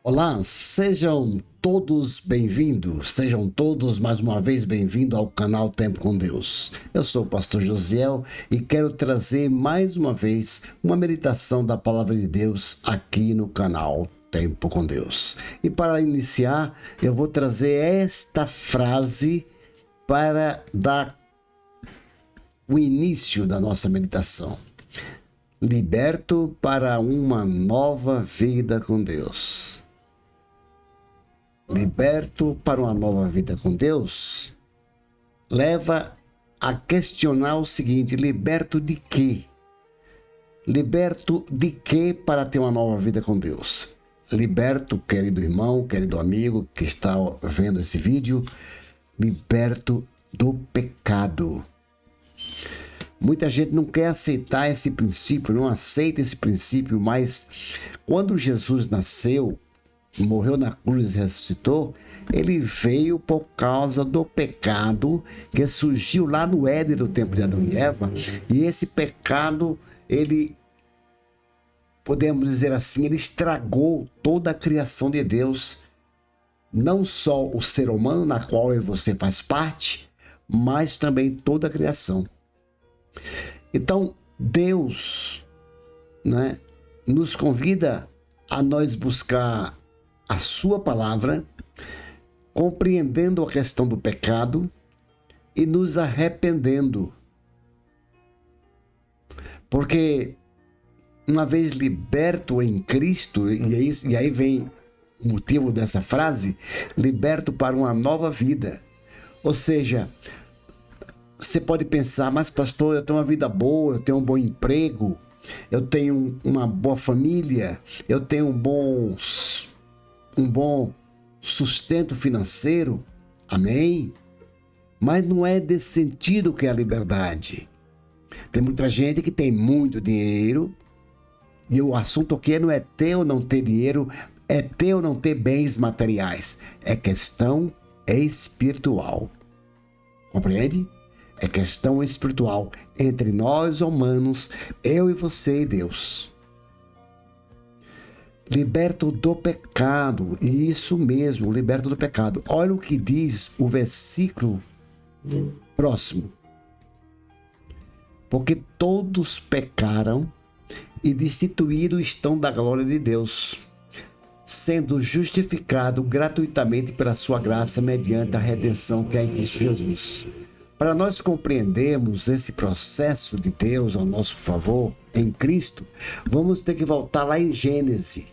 Olá, sejam todos bem-vindos, sejam todos mais uma vez bem-vindos ao canal Tempo com Deus. Eu sou o pastor Josiel e quero trazer mais uma vez uma meditação da palavra de Deus aqui no canal Tempo com Deus. E para iniciar, eu vou trazer esta frase para dar o início da nossa meditação. Liberto para uma nova vida com Deus. Liberto para uma nova vida com Deus leva a questionar o seguinte: liberto de quê? Liberto de quê para ter uma nova vida com Deus? Liberto, querido irmão, querido amigo que está vendo esse vídeo, liberto do pecado. Muita gente não quer aceitar esse princípio, não aceita esse princípio, mas quando Jesus nasceu, morreu na cruz e ressuscitou, ele veio por causa do pecado que surgiu lá no Éden, do tempo de Adão e Eva, e esse pecado, ele, podemos dizer assim, ele estragou toda a criação de Deus, não só o ser humano, na qual eu e você faz parte, mas também toda a criação. Então, Deus, nos convida a nós buscar a sua palavra, compreendendo a questão do pecado e nos arrependendo. Porque uma vez liberto em Cristo, e aí vem o motivo dessa frase, liberto para uma nova vida. Ou seja, você pode pensar, mas pastor, eu tenho uma vida boa, eu tenho um bom emprego, eu tenho uma boa família, eu tenho um bom sustento financeiro, amém? Mas não é desse sentido que é a liberdade. Tem muita gente que tem muito dinheiro, e o assunto aqui não é ter ou não ter dinheiro, é ter ou não ter bens materiais, é questão espiritual, compreende? É questão espiritual entre nós humanos, eu e você e Deus. Liberto do pecado, isso mesmo, liberto do pecado. Olha o que diz o versículo próximo. Porque todos pecaram e destituídos estão da glória de Deus, sendo justificado gratuitamente pela sua graça mediante a redenção que é em Cristo Jesus. Para nós compreendermos esse processo de Deus ao nosso favor em Cristo, vamos ter que voltar lá em Gênesis.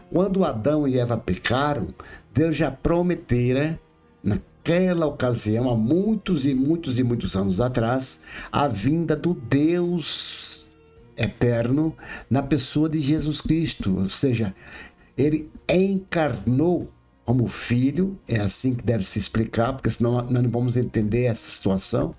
Quando Adão e Eva pecaram, Deus já prometera, naquela ocasião, há muitos e muitos e muitos anos atrás, a vinda do Deus eterno na pessoa de Jesus Cristo. Ou seja, ele encarnou como filho, é assim que deve se explicar, porque senão nós não vamos entender essa situação.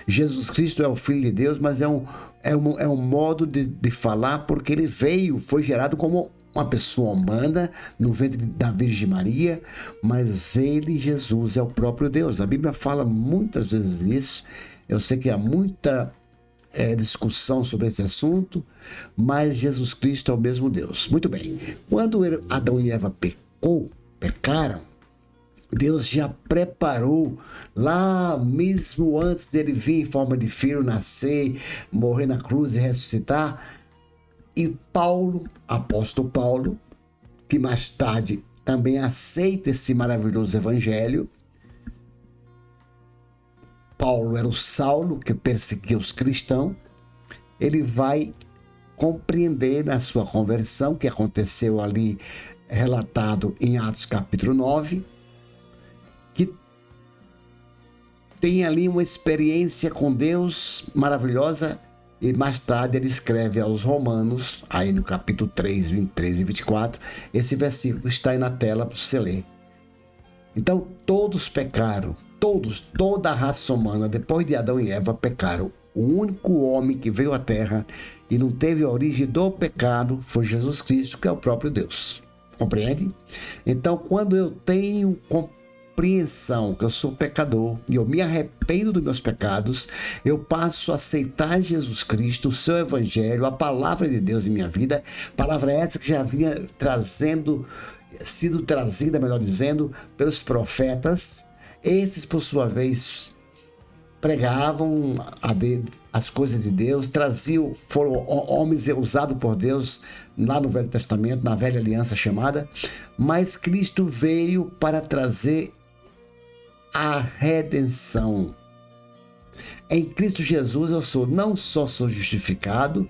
Jesus Cristo é o Filho de Deus, mas é um modo de falar, porque ele foi gerado como uma pessoa humana no ventre da Virgem Maria, mas ele, Jesus, é o próprio Deus. A Bíblia fala muitas vezes isso. Eu sei que há muita discussão sobre esse assunto, mas Jesus Cristo é o mesmo Deus. Muito bem. Quando Adão e Eva pecaram, Deus já preparou lá mesmo antes dele vir em forma de filho, nascer, morrer na cruz e ressuscitar. E Paulo, apóstolo Paulo, que mais tarde também aceita esse maravilhoso evangelho. Paulo era o Saulo que perseguia os cristãos. Ele vai compreender na sua conversão, que aconteceu ali, relatado em Atos capítulo 9, que tem ali uma experiência com Deus maravilhosa, e mais tarde ele escreve aos Romanos, aí no capítulo 3, 23 e 24, esse versículo está aí na tela para você ler. Então, todos pecaram, toda a raça humana, depois de Adão e Eva, pecaram. O único homem que veio à terra e não teve a origem do pecado foi Jesus Cristo, que é o próprio Deus. Compreende? Então, quando eu tenho compreensão que eu sou pecador e eu me arrependo dos meus pecados, eu passo a aceitar Jesus Cristo, o seu evangelho, a palavra de Deus em minha vida, palavra essa que já vinha trazendo sido trazida, melhor dizendo, pelos profetas. Esses, por sua vez, pregavam as coisas de Deus, foram homens usados por Deus lá no Velho Testamento, na velha aliança chamada, mas Cristo veio para trazer a redenção. Em Cristo Jesus não só sou justificado,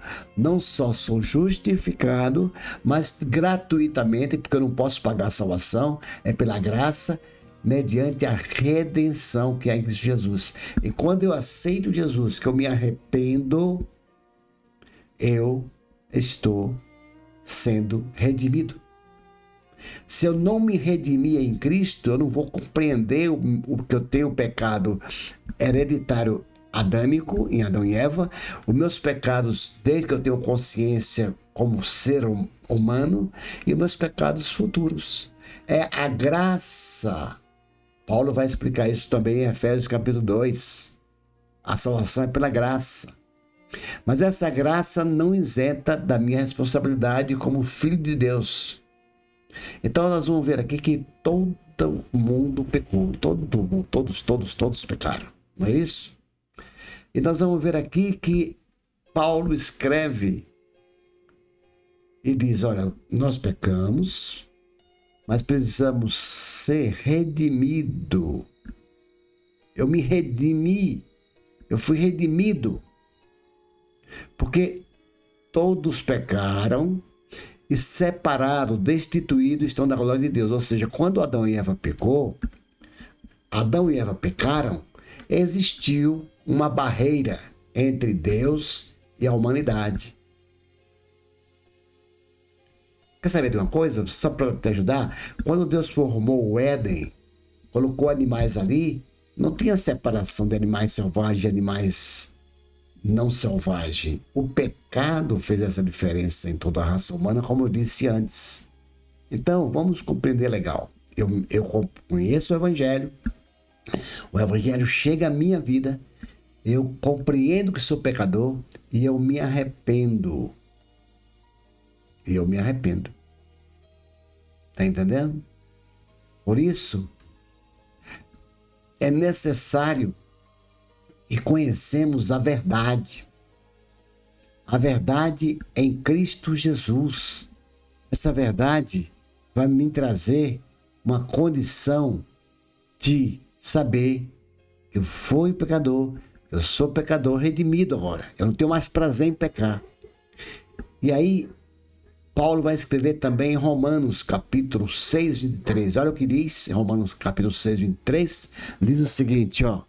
mas gratuitamente, porque eu não posso pagar a salvação, é pela graça, mediante a redenção que há em Cristo Jesus. E quando eu aceito Jesus, que eu me arrependo, eu estou sendo redimido. Se eu não me redimir em Cristo, eu não vou compreender o que eu tenho, o pecado hereditário adâmico em Adão e Eva, os meus pecados desde que eu tenho consciência como ser humano e os meus pecados futuros. É a graça. Paulo vai explicar isso também em Efésios capítulo 2. A salvação é pela graça. Mas essa graça não isenta da minha responsabilidade como filho de Deus. Então nós vamos ver aqui que todo mundo pecou. Todos pecaram. Não é isso? E nós vamos ver aqui que Paulo escreve e diz, olha, nós pecamos, mas precisamos ser redimidos. Eu me redimi, eu fui redimido, porque todos pecaram e separados, destituídos estão da glória de Deus. Ou seja, quando Adão e Eva pecaram, existiu uma barreira entre Deus e a humanidade. Quer saber de uma coisa? Só para te ajudar, quando Deus formou o Éden, colocou animais ali, não tinha separação de animais selvagens e animais não selvagens. O pecado fez essa diferença em toda a raça humana, como eu disse antes. Então, vamos compreender legal. Eu conheço o Evangelho chega à minha vida, eu compreendo que sou pecador e eu me arrependo. Está entendendo? Por isso, é necessário que conhecemos a verdade. A verdade em Cristo Jesus. Essa verdade vai me trazer uma condição de saber que eu fui pecador, eu sou pecador redimido agora. Eu não tenho mais prazer em pecar. E aí, Paulo vai escrever também em Romanos, capítulo 6, 23. Olha o que diz, Romanos, capítulo 6, 23. Diz o seguinte, ó.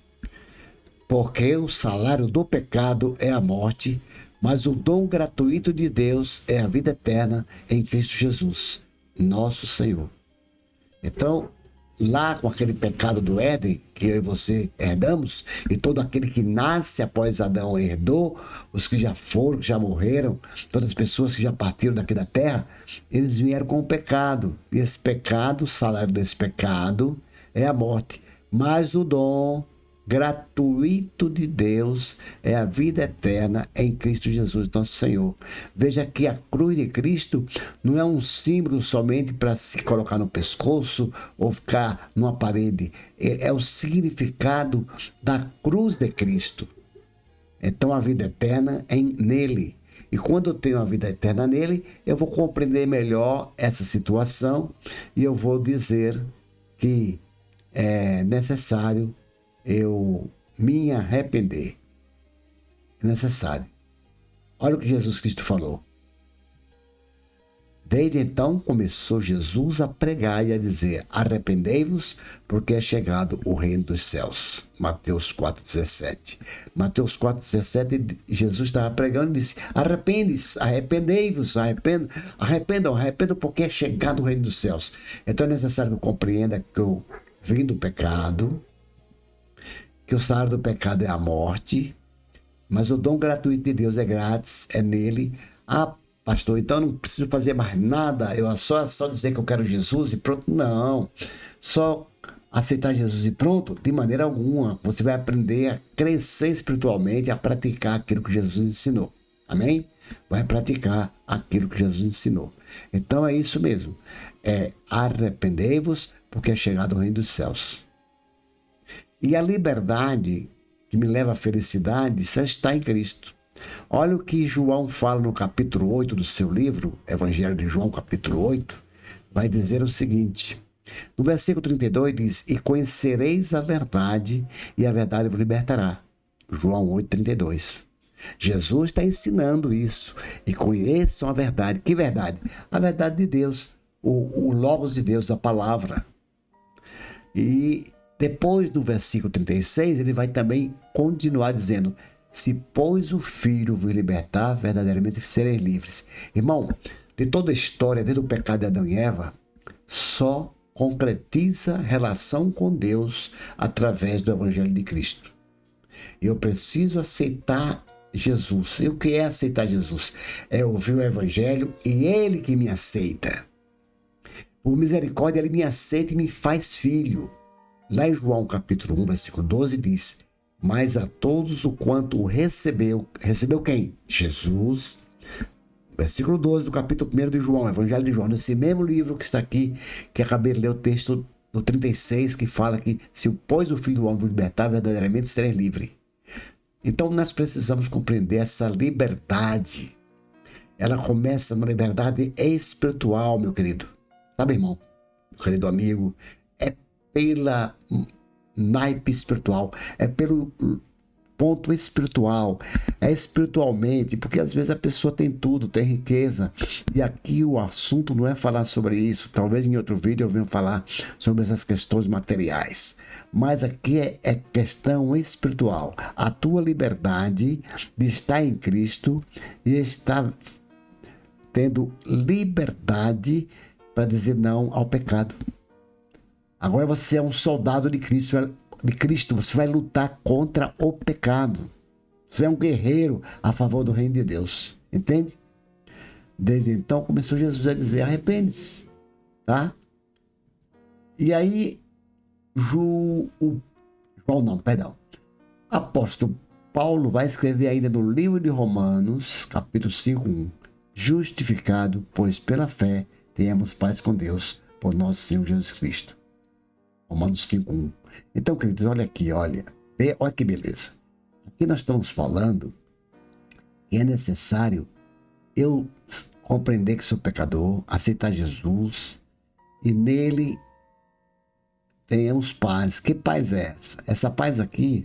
Porque o salário do pecado é a morte, mas o dom gratuito de Deus é a vida eterna em Cristo Jesus, nosso Senhor. Então, lá com aquele pecado do Éden, que eu e você herdamos, e todo aquele que nasce após Adão herdou, os que já foram, que já morreram, todas as pessoas que já partiram daqui da terra, eles vieram com o pecado. E esse pecado, o salário desse pecado é a morte. Mas o dom gratuito de Deus é a vida eterna em Cristo Jesus, nosso Senhor. Veja que a cruz de Cristo não é um símbolo somente para se colocar no pescoço ou ficar numa parede. É o significado da cruz de Cristo. Então a vida eterna é nele. E quando eu tenho a vida eterna nele, eu vou compreender melhor essa situação e eu vou dizer que é necessário eu me arrepender. É necessário. Olha o que Jesus Cristo falou. Desde então começou Jesus a pregar e a dizer: arrependei-vos, porque é chegado o reino dos céus. Mateus 4,17. Mateus 4,17, Jesus estava pregando e disse: arrependei-vos, arrependam, porque é chegado o reino dos céus. Então é necessário que eu compreenda que eu vim do pecado, que o salário do pecado é a morte, mas o dom gratuito de Deus é grátis, é nele. Pastor, então eu não preciso fazer mais nada, eu só dizer que eu quero Jesus e pronto. Não, só aceitar Jesus e pronto, de maneira alguma. Você vai aprender a crescer espiritualmente, a praticar aquilo que Jesus ensinou. Amém? Vai praticar aquilo que Jesus ensinou. Então é isso mesmo. Arrependei-vos, porque é chegado o reino dos céus. E a liberdade que me leva à felicidade só está em Cristo. Olha o que João fala no capítulo 8 do seu livro, Evangelho de João, capítulo 8, vai dizer o seguinte. No versículo 32 diz, e conhecereis a verdade, e a verdade vos libertará. João 8,32. Jesus está ensinando isso. E conheçam a verdade. Que verdade? A verdade de Deus. O Logos de Deus, a palavra. E depois do versículo 36, ele vai também continuar dizendo, se pois o Filho vos libertar, verdadeiramente sereis livres. Irmão, de toda a história, desde o pecado de Adão e Eva, só concretiza relação com Deus através do Evangelho de Cristo. Eu preciso aceitar Jesus. E o que é aceitar Jesus? É ouvir o Evangelho e Ele que me aceita. Por misericórdia, Ele me aceita e me faz filho. Lá em João capítulo 1, versículo 12 diz, mas a todos o quanto o recebeu quem? Jesus. Versículo 12 do capítulo 1 de João, Evangelho de João, nesse mesmo livro que está aqui, que acabei de ler o texto do 36, que fala que se pois o Filho do Homem vos libertar, verdadeiramente sereis livre. Então nós precisamos compreender essa liberdade. Ela começa numa liberdade espiritual, meu querido. Sabe, irmão? Meu querido amigo, é pela naipe espiritual, é pelo ponto espiritual, é espiritualmente, porque às vezes a pessoa tem tudo, tem riqueza, e aqui o assunto não é falar sobre isso, talvez em outro vídeo eu venha falar sobre essas questões materiais, mas aqui é questão espiritual, a tua liberdade de estar em Cristo e estar tendo liberdade para dizer não ao pecado. Agora você é um soldado de Cristo, você vai lutar contra o pecado. Você é um guerreiro a favor do reino de Deus. Entende? Desde então começou Jesus a dizer, arrepende-se. Tá? E aí, apóstolo Paulo vai escrever ainda no livro de Romanos, capítulo 5:1, justificado, pois pela fé tenhamos paz com Deus, por nosso Senhor Jesus Cristo. Romanos 5:1. Então, queridos, olha aqui, olha que beleza. Aqui nós estamos falando que é necessário eu compreender que sou pecador, aceitar Jesus e nele tenhamos paz. Que paz é essa? Essa paz aqui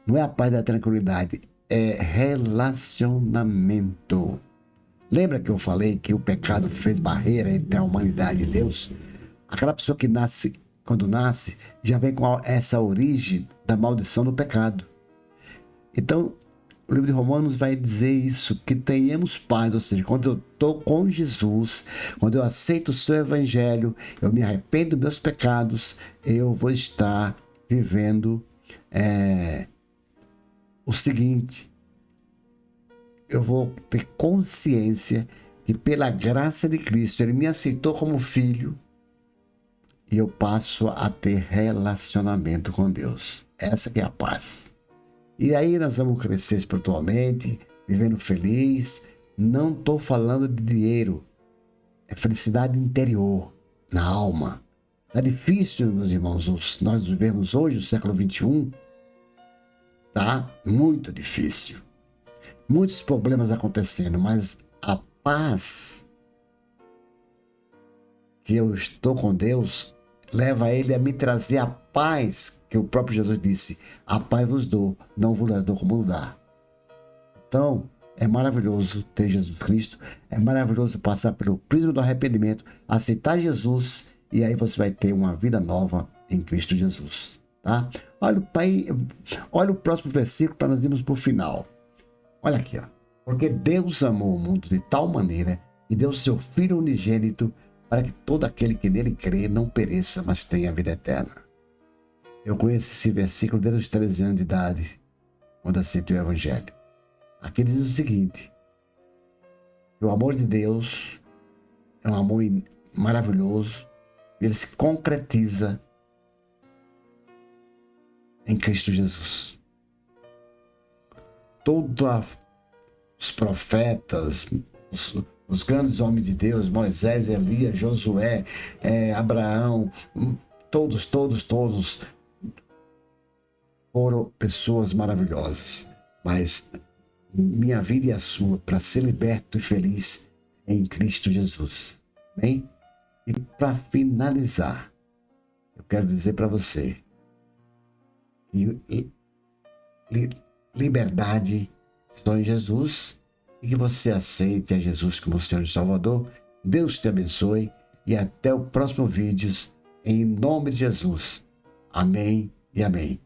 não é a paz da tranquilidade, é relacionamento. Lembra que eu falei que o pecado fez barreira entre a humanidade e Deus? Aquela pessoa que nasce, quando nasce, já vem com essa origem da maldição do pecado. Então, o livro de Romanos vai dizer isso, que tenhamos paz, ou seja, quando eu estou com Jesus, quando eu aceito o seu evangelho, eu me arrependo dos meus pecados, eu vou estar vivendo o seguinte, eu vou ter consciência que pela graça de Cristo, Ele me aceitou como filho, e eu passo a ter relacionamento com Deus. Essa que é a paz. E aí nós vamos crescer espiritualmente, vivendo feliz. Não estou falando de dinheiro. É felicidade interior, na alma. Está difícil, meus irmãos, nós vivemos hoje, no século XXI. Tá muito difícil. Muitos problemas acontecendo, mas a paz que eu estou com Deus leva ele a me trazer a paz que o próprio Jesus disse, a paz vos dou, não vos dou como dá. Então, é maravilhoso ter Jesus Cristo, é maravilhoso passar pelo prisma do arrependimento, aceitar Jesus e aí você vai ter uma vida nova em Cristo Jesus. Tá? Olha o próximo versículo para nós irmos para o final. Olha aqui, ó. Porque Deus amou o mundo de tal maneira que deu seu Filho unigênito para que todo aquele que nele crê não pereça, mas tenha a vida eterna. Eu conheço esse versículo desde os 13 anos de idade, quando aceitei o Evangelho. Aqui diz o seguinte, o amor de Deus é um amor maravilhoso, ele se concretiza em Cristo Jesus. Todos os profetas, os Os grandes homens de Deus, Moisés, Elias, Josué, Abraão, todos foram pessoas maravilhosas. Mas minha vida e a sua, para ser liberto e feliz em Cristo Jesus. Amém? E para finalizar, eu quero dizer para você que liberdade só em Jesus, e que você aceite a Jesus como Senhor e Salvador. Deus te abençoe e até o próximo vídeo, em nome de Jesus. Amém e amém.